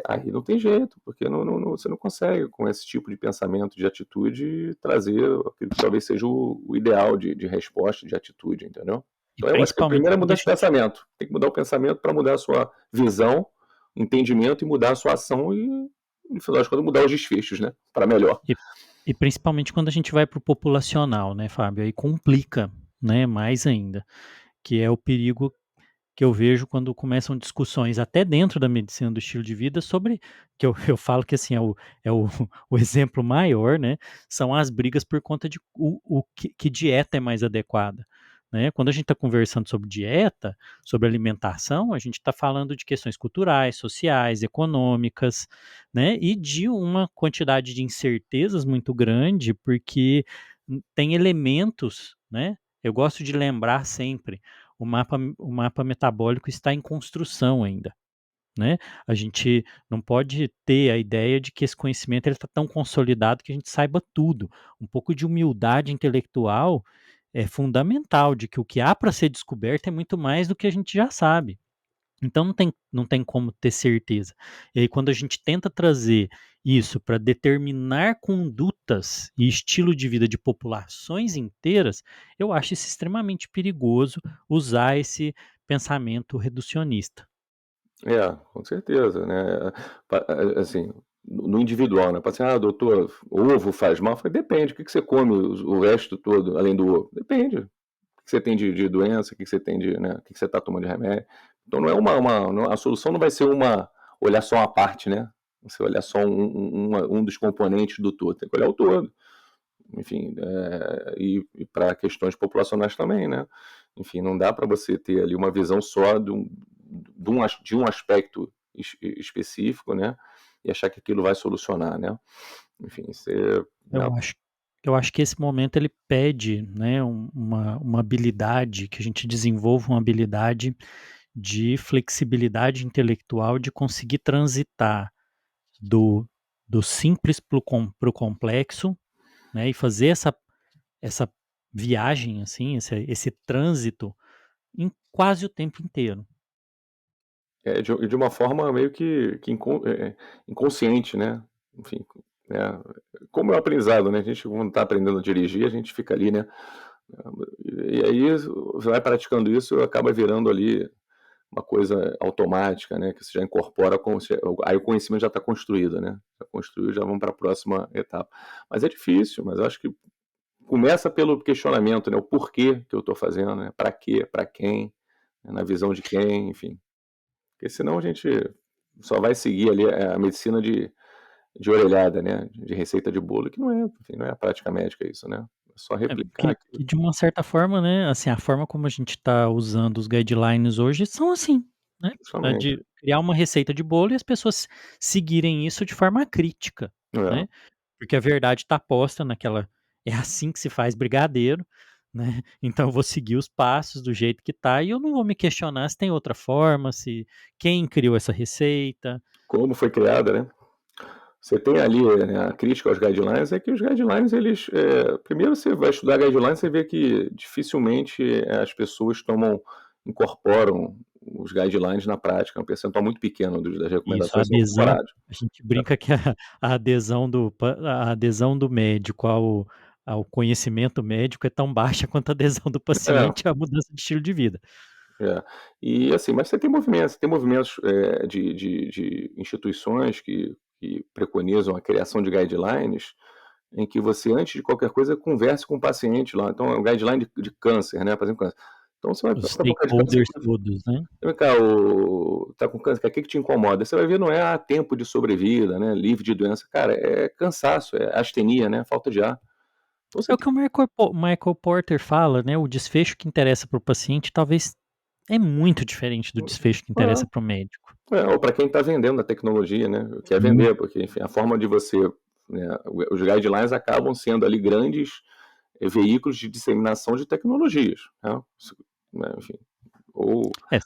aí não tem jeito, porque você não consegue, com esse tipo de pensamento, de atitude, trazer aquilo que talvez seja o ideal de resposta, de atitude, entendeu? E Então eu acho que a principalmente primeira é quando a mudança de gente pensamento. Tem que mudar o pensamento para mudar a sua visão, entendimento e mudar a sua ação e, no final das contas, mudar os desfechos, né? Para melhor. e e principalmente quando a gente vai para o populacional, né, Fábio, aí complica, né, mais ainda, que é o perigo que eu vejo quando começam discussões até dentro da medicina do estilo de vida sobre que eu falo que, assim, é o o exemplo maior, né, são as brigas por conta de que dieta é mais adequada, né. Quando a gente está conversando sobre dieta, sobre alimentação, a gente está falando de questões culturais, sociais, econômicas, né, e de uma quantidade de incertezas muito grande, porque tem elementos, né, eu gosto de lembrar sempre o mapa metabólico está em construção ainda, né. A gente não pode ter a ideia de que esse conhecimento ele está tão consolidado que a gente saiba tudo. Um pouco de humildade intelectual é fundamental, de que o que há para ser descoberto é muito mais do que a gente já sabe. Então não tem como ter certeza. E aí quando a gente tenta trazer isso para determinar condutas e estilo de vida de populações inteiras, eu acho isso extremamente perigoso usar esse pensamento reducionista. Com certeza, né? Assim, no individual, né? Para assim, doutor, ovo faz mal? Eu falei, depende, o que você come o resto todo, além do ovo? Depende. O que você tem de doença, o que você tem de, né? O que você está tomando de remédio. Então não é a solução não vai ser olhar só uma parte, né? Você olhar só um dos componentes do todo, tem que olhar o todo. Enfim, e para questões populacionais também, né? Enfim, não dá para você ter ali uma visão só de um aspecto específico, né? E achar que aquilo vai solucionar, né? Enfim, você, né? Eu acho eu acho que esse momento ele pede, né, uma habilidade, que a gente desenvolva uma habilidade de flexibilidade intelectual, de conseguir transitar do do simples para o complexo, né, e fazer essa viagem, assim, esse trânsito em quase o tempo inteiro. De uma forma meio que inconsciente, né? Enfim, né? Como é o aprendizado, né? A gente, quando está aprendendo a dirigir, a gente fica ali, né? E aí você vai praticando isso, acaba virando ali uma coisa automática, né? Que você já incorpora, aí o conhecimento já está construído, né? Já construiu, já vamos para a próxima etapa. Mas é difícil, mas eu acho que começa pelo questionamento, né? O porquê que eu estou fazendo, né? Para quê? Para quem? Né? Na visão de quem? Enfim. Porque senão a gente só vai seguir ali a medicina de orelhada, né? De receita de bolo, que não é, enfim, não é a prática médica isso, né? É só replicar aquilo. Que de uma certa forma, né, assim, a forma como a gente está usando os guidelines hoje são assim, né, Justamente. de criar uma receita de bolo e as pessoas seguirem isso de forma crítica, É. né, porque a verdade está posta naquela é assim que se faz brigadeiro, né, então eu vou seguir os passos do jeito que tá e eu não vou me questionar se tem outra forma, se quem criou essa receita. Como foi criada, né? Você tem ali, né, a crítica aos guidelines, é que os guidelines, eles, primeiro você vai estudar guidelines, você vê que dificilmente as pessoas incorporam os guidelines na prática, é um percentual muito pequeno das Isso, a recomendações são adesão incorporadas. a gente brinca que a adesão a adesão do médico ao conhecimento médico é tão baixa quanto a adesão do É, paciente à mudança de estilo de vida. é. E assim, mas você tem movimentos de instituições que preconizam a criação de guidelines, em que você, antes de qualquer coisa, converse com o paciente lá. Então, é um guideline de câncer, né? Por exemplo, câncer. Então, você vai Os para boca de câncer. stakeholders todos, né. Vem cá, tá com câncer, o que te incomoda? Você vai ver, não é tempo de sobrevida, né? Livre de doença. Cara, é cansaço, é astenia, né? Falta de ar. Então, É você o que o Michael Porter fala, né, o desfecho que interessa para o paciente talvez é muito diferente do desfecho que interessa para o médico. ou para quem está vendendo a tecnologia, né? Quer Sim. vender, porque, enfim, a forma de você. Né, os guidelines acabam sendo ali grandes veículos de disseminação de tecnologias, né, enfim, ou É,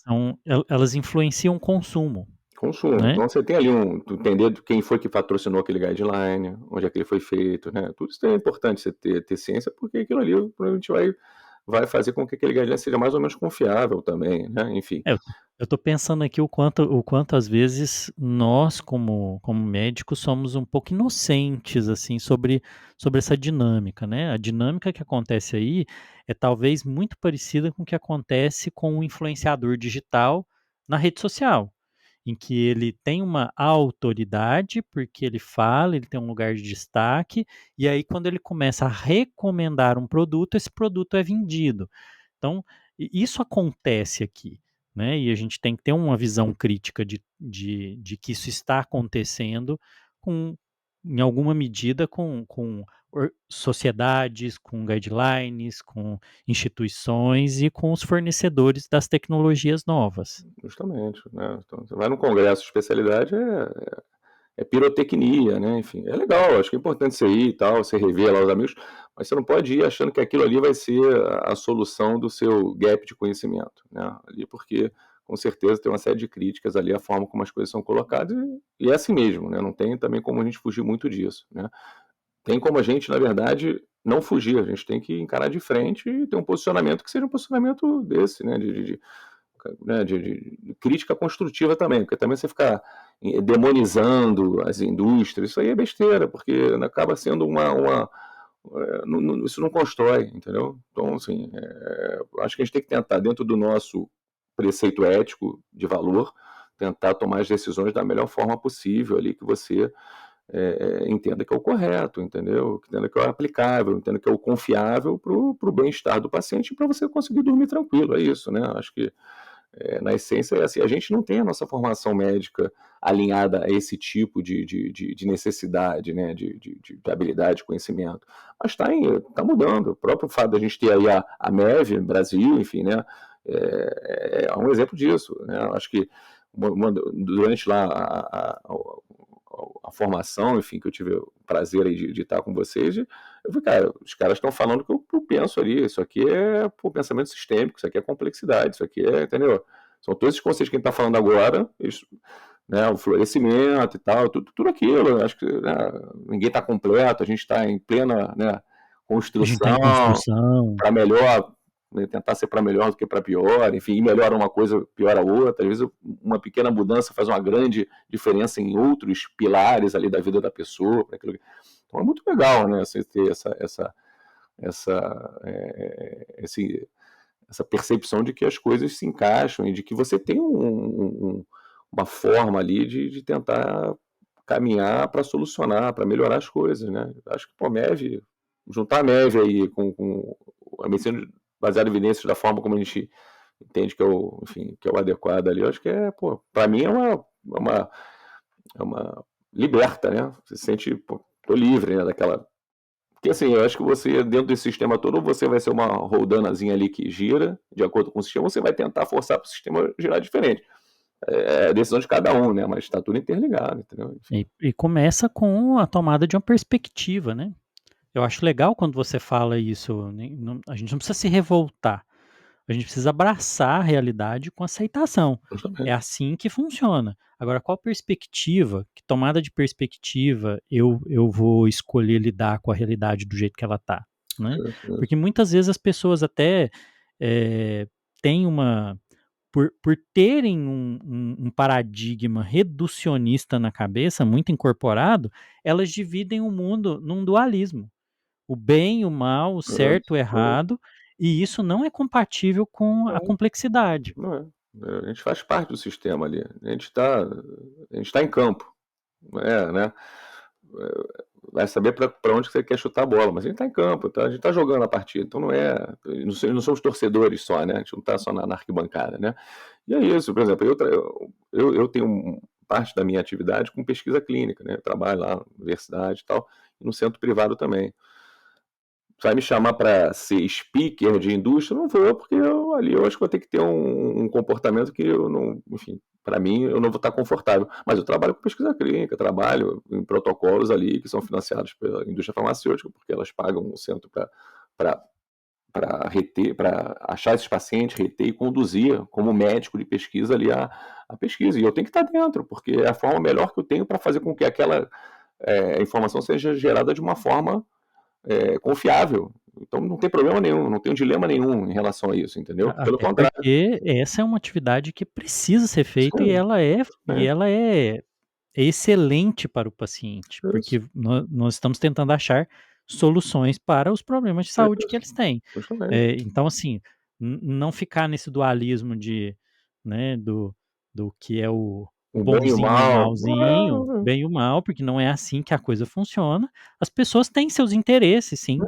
elas influenciam o consumo, consumo. né. Então você tem ali tu entender quem foi que patrocinou aquele guideline, onde é que ele foi feito, né? Tudo isso é importante você ter ciência, porque aquilo ali provavelmente vai fazer com que aquele guideline seja mais ou menos confiável também, né? Enfim. É, eu tô pensando aqui o quanto às vezes nós como médicos somos um pouco inocentes, assim, sobre essa dinâmica, né. A dinâmica que acontece aí é talvez muito parecida com o que acontece com o influenciador digital na rede social, em que ele tem uma autoridade, porque ele fala, ele tem um lugar de destaque, e aí quando ele começa a recomendar um produto, esse produto é vendido. Então, isso acontece aqui, né? E a gente tem que ter uma visão crítica de que isso está acontecendo com, em alguma medida, com sociedades, com guidelines, com instituições e com os fornecedores das tecnologias novas. Justamente, né? Então, você vai num congresso de especialidade, é pirotecnia, né? Enfim, é legal, acho que é importante você ir e tal, você rever lá os amigos, mas você não pode ir achando que aquilo ali vai ser a solução do seu gap de conhecimento, né? Ali porque, com certeza, tem uma série de críticas ali, a forma como as coisas são colocadas, e é assim mesmo, né? Não tem também como a gente fugir muito disso, né? Tem como a gente, na verdade, não fugir, a gente tem que encarar de frente e ter um posicionamento que seja um posicionamento desse, né? De crítica construtiva também, porque também você ficar demonizando as indústrias, isso aí é besteira, porque acaba sendo isso não constrói, entendeu? Então, assim, acho que a gente tem que tentar, dentro do nosso preceito ético de valor, tentar tomar as decisões da melhor forma possível ali, que você entenda que é o correto, entendeu? Que entenda que é o aplicável, entenda que é o confiável para o bem-estar do paciente e para você conseguir dormir tranquilo, é isso, né? Acho que na essência, é assim, a gente não tem a nossa formação médica alinhada a esse tipo de necessidade, né, de habilidade, de conhecimento. Mas tá mudando. O próprio fato da gente ter aí a MEV, Brasil, enfim, né, é um exemplo disso. Né? Acho que durante lá a formação, enfim, que eu tive o prazer aí de estar com vocês, eu falei, cara, os caras estão falando o que eu penso ali, isso aqui é pensamento sistêmico, isso aqui é complexidade, isso aqui entendeu? São todos esses conceitos que a gente está falando agora, né, o florescimento e tal, tudo aquilo, acho que né, ninguém está completo, a gente está em plena, né, A gente está em construção, construção. para melhor, né, tentar ser para melhor do que para pior, enfim, melhora uma coisa, piora outra. Às vezes uma pequena mudança faz uma grande diferença em outros pilares ali da vida da pessoa. Então é muito legal, né, você ter essa, essa percepção de que as coisas se encaixam e de que você tem uma forma ali de tentar caminhar para solucionar, para melhorar as coisas, né? Acho que pô, MEV, juntar a MEV aí com a medicina baseada em evidências da forma como a gente entende que é enfim, que é o adequado ali, eu acho que pô, para mim é uma liberta, né? Você se sente, pô, tô livre, né, daquela... Porque assim, eu acho que você, dentro desse sistema todo, você vai ser uma roldanazinha ali que gira, de acordo com o sistema, você vai tentar forçar para o sistema girar diferente. É decisão de cada um, né? Mas está tudo interligado, entendeu? Enfim. E começa com a tomada de uma perspectiva, né? Eu acho legal quando você fala isso, a gente não precisa se revoltar, a gente precisa abraçar a realidade com aceitação. É Justamente. assim que funciona. Agora, qual perspectiva, que tomada de perspectiva eu vou escolher lidar com a realidade do jeito que ela está, né? Isso. Porque muitas vezes as pessoas até têm uma... Por terem um paradigma reducionista na cabeça, muito incorporado, elas dividem o mundo num dualismo. O bem e o mal, o certo e o errado, e isso não é compatível com a complexidade. Não é. A gente faz parte do sistema ali. A gente tá em campo. Não é, né? Vai saber para onde você quer chutar a bola, mas a gente está em campo, tá? A gente está jogando a partida, então não somos torcedores só, né? A gente não está só na arquibancada, né? E é isso, por exemplo, eu tenho parte da minha atividade com pesquisa clínica, né? Eu trabalho lá na universidade e tal, e no centro privado também. Vai me chamar para ser speaker de indústria? Não vou, porque ali eu acho que vou ter que ter um comportamento que eu não, enfim, para mim eu não vou estar confortável. Mas eu trabalho com pesquisa clínica, trabalho em protocolos ali que são financiados pela indústria farmacêutica, porque elas pagam o centro para reter, para achar esses pacientes, reter e conduzir como médico de pesquisa ali a pesquisa. E eu tenho que estar dentro, porque é a forma melhor que eu tenho para fazer com que aquela informação seja gerada de uma forma confiável. Então não tem problema nenhum, não tem dilema nenhum em relação a isso, entendeu? Pelo Até contrário. porque essa é uma atividade que precisa ser feita Sim, e é, ela é excelente para o paciente, isso, porque nós estamos tentando achar soluções para os problemas de é saúde que isso, eles têm. justamente. Então, assim, não ficar nesse dualismo de, né, do que é o O bem e o bonzinho e o mal, malzinho, bem e o mal, porque não é assim que a coisa funciona. As pessoas têm seus interesses, sim,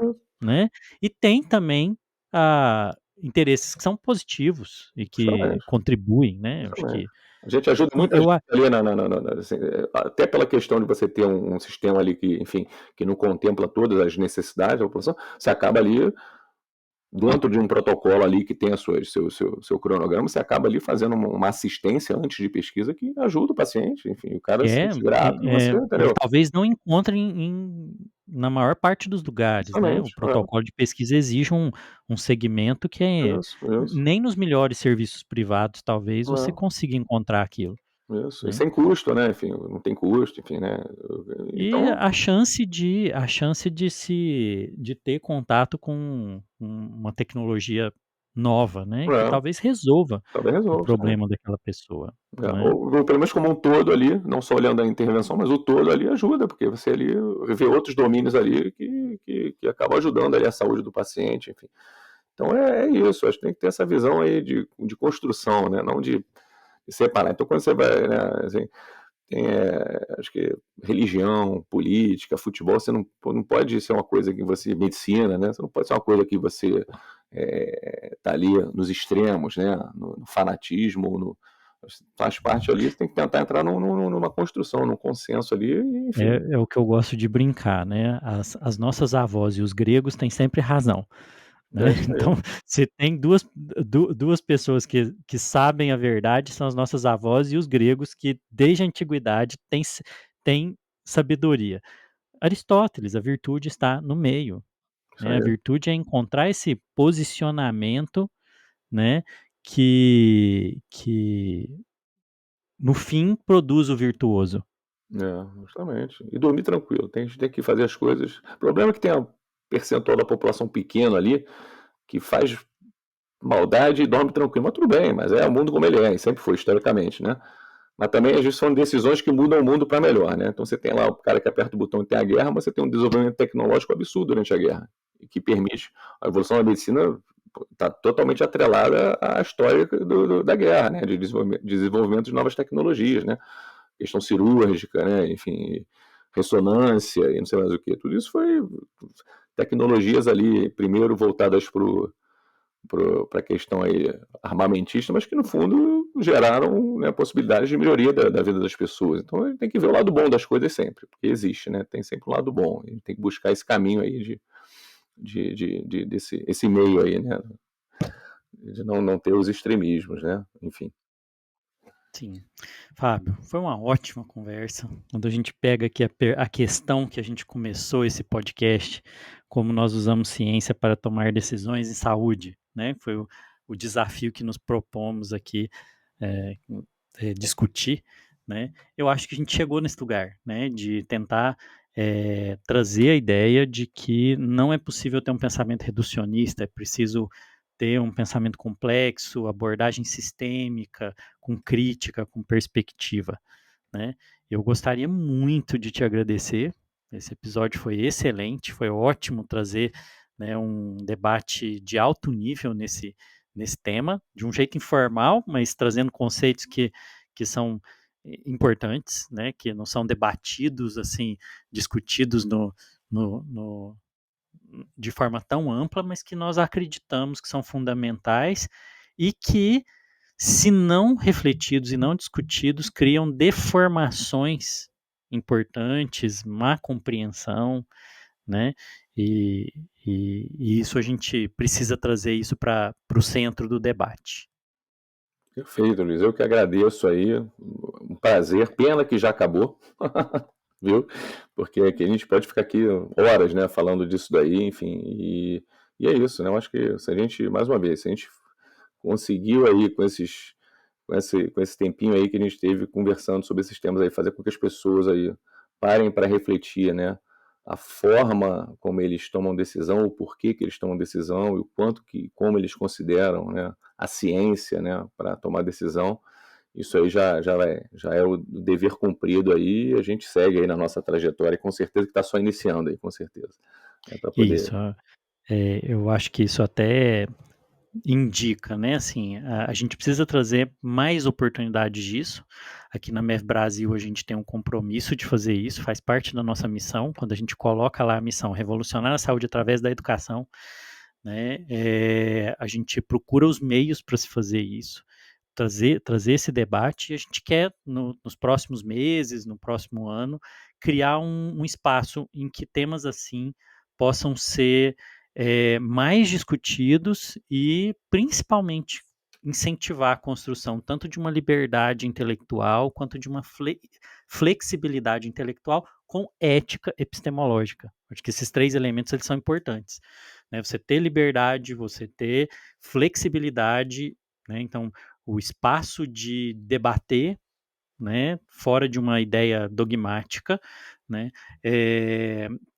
né? E tem também interesses que são positivos e que justamente, contribuem, né? Eu acho justamente. que A gente ajuda e muita eu gente ali assim, até pela questão de você ter um sistema ali que, enfim, que não contempla todas as necessidades da população, você acaba ali dentro de um protocolo ali que tem seu cronograma, você acaba ali fazendo uma assistência antes de pesquisa que ajuda o paciente, enfim, o cara se É, sente grato e você, ele entendeu? talvez não encontre na maior parte dos lugares, né, o Justamente, protocolo de pesquisa exige um segmento que isso, nem nos melhores serviços privados, talvez, você é, consiga encontrar aquilo, isso. E né. sem custo, né, enfim, não tem custo, enfim, né, E então, a chance de ter contato com uma tecnologia nova, né, que é, talvez resolva talvez o resolva, problema daquela pessoa, né. ou pelo menos como um todo ali, não só olhando a intervenção, mas o todo ali ajuda, porque você ali vê outros domínios ali que acabam ajudando ali a saúde do paciente, enfim. Então é isso, acho que tem que ter essa visão aí de construção, né, não de separar. Então quando você vai, né, assim, tem, acho que religião, política, futebol, você não pode ser uma coisa que você... Medicina, né? Você não pode ser uma coisa que você tá ali nos extremos, né? No fanatismo, faz parte ali, você tem que tentar entrar numa construção, num consenso ali, enfim. É o que eu gosto de brincar, né, as nossas avós e os gregos têm sempre razão, né, É isso aí, então se tem duas pessoas que sabem a verdade, são as nossas avós e os gregos que desde a antiguidade têm sabedoria. Aristóteles, a virtude está no meio, isso né, a aí. virtude é encontrar esse posicionamento, né, que no fim produz o virtuoso. Justamente. E dormir tranquilo. A gente tem que fazer as coisas. O problema é que tem um percentual da população pequeno ali que faz maldade e dorme tranquilo. Mas tudo bem, mas é o mundo como ele é, e sempre foi, historicamente, né? Mas também, às vezes, são decisões que mudam o mundo para melhor, né? Então você tem lá o cara que aperta o botão e tem a guerra, mas você tem um desenvolvimento tecnológico absurdo durante a guerra, e que permite a evolução da medicina. Está totalmente atrelada à história da guerra, né? De desenvolvimento de novas tecnologias, né? Questão cirúrgica, né? Enfim, ressonância e não sei mais o que. Tudo isso foi tecnologias ali, primeiro voltadas para a questão aí armamentista, mas que no fundo geraram, né, possibilidades de melhoria da vida das pessoas. Então a gente tem que ver o lado bom das coisas sempre, porque existe, né? Tem sempre um lado bom. A gente tem que buscar esse caminho aí desse esse meio aí, né? De não ter os extremismos, né? Enfim. Sim. Fábio, foi uma ótima conversa. Quando a gente pega aqui a questão que a gente começou esse podcast, como nós usamos ciência para tomar decisões em saúde, né? Foi o desafio que nos propomos aqui é, discutir, né? Eu acho que a gente chegou nesse lugar, né? De tentar trazer a ideia de que não é possível ter um pensamento reducionista, é preciso ter um pensamento complexo, abordagem sistêmica, com crítica, com perspectiva, né? Eu gostaria muito de te agradecer. Esse episódio foi excelente, foi ótimo trazer, né, um debate de alto nível nesse tema, de um jeito informal, mas trazendo conceitos que são importantes, né, que não são debatidos, assim, discutidos no, no, de forma tão ampla, mas que nós acreditamos que são fundamentais e que, se não refletidos e não discutidos, criam deformações importantes, má compreensão, né? E, e isso a gente precisa trazer isso para o centro do debate. Perfeito, Luiz. Eu que agradeço aí. Um prazer. Pena que já acabou. Viu? Porque aqui a gente pode ficar aqui horas, né, falando disso daí, enfim, e é isso, né? Eu acho que se a gente, mais uma vez, se a gente conseguiu aí com esse tempinho aí que a gente teve conversando sobre esses temas aí, fazer com que as pessoas aí parem para refletir, né, a forma como eles tomam decisão, o porquê que eles tomam decisão e o quanto que, como eles consideram, né, a ciência, né, para tomar decisão. Isso aí já é o dever cumprido aí, a gente segue aí na nossa trajetória, e com certeza que está só iniciando aí, com certeza. Para poder. Isso, eu acho que isso até indica, né? Assim, a gente precisa trazer mais oportunidades disso. Aqui na MEV Brasil a gente tem um compromisso de fazer isso, faz parte da nossa missão. Quando a gente coloca lá a missão revolucionar a saúde através da educação, né? A gente procura os meios para se fazer isso. Trazer esse debate, e a gente quer, nos próximos meses, no próximo ano, criar um espaço em que temas assim possam ser mais discutidos e, principalmente, incentivar a construção tanto de uma liberdade intelectual quanto de uma flexibilidade intelectual com ética epistemológica. Acho que esses três elementos eles são importantes, né? Você ter liberdade, você ter flexibilidade, né? Então, o espaço de debater, né, fora de uma ideia dogmática, né,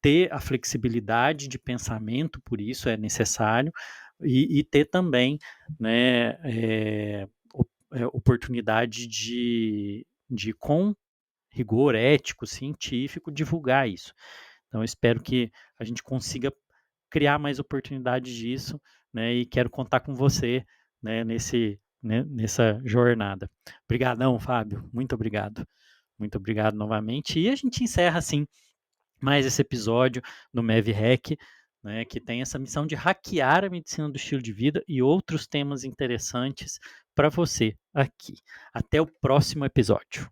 ter a flexibilidade de pensamento, por isso é necessário, e ter também, né, oportunidade com rigor ético, científico, divulgar isso. Então, eu espero que a gente consiga criar mais oportunidades disso, né? E quero contar com você, né, nessa jornada. Obrigadão, Fábio. Muito obrigado. Muito obrigado novamente. E a gente encerra assim mais esse episódio no MEV-REC, né, que tem essa missão de hackear a medicina do estilo de vida e outros temas interessantes para você aqui. Até o próximo episódio.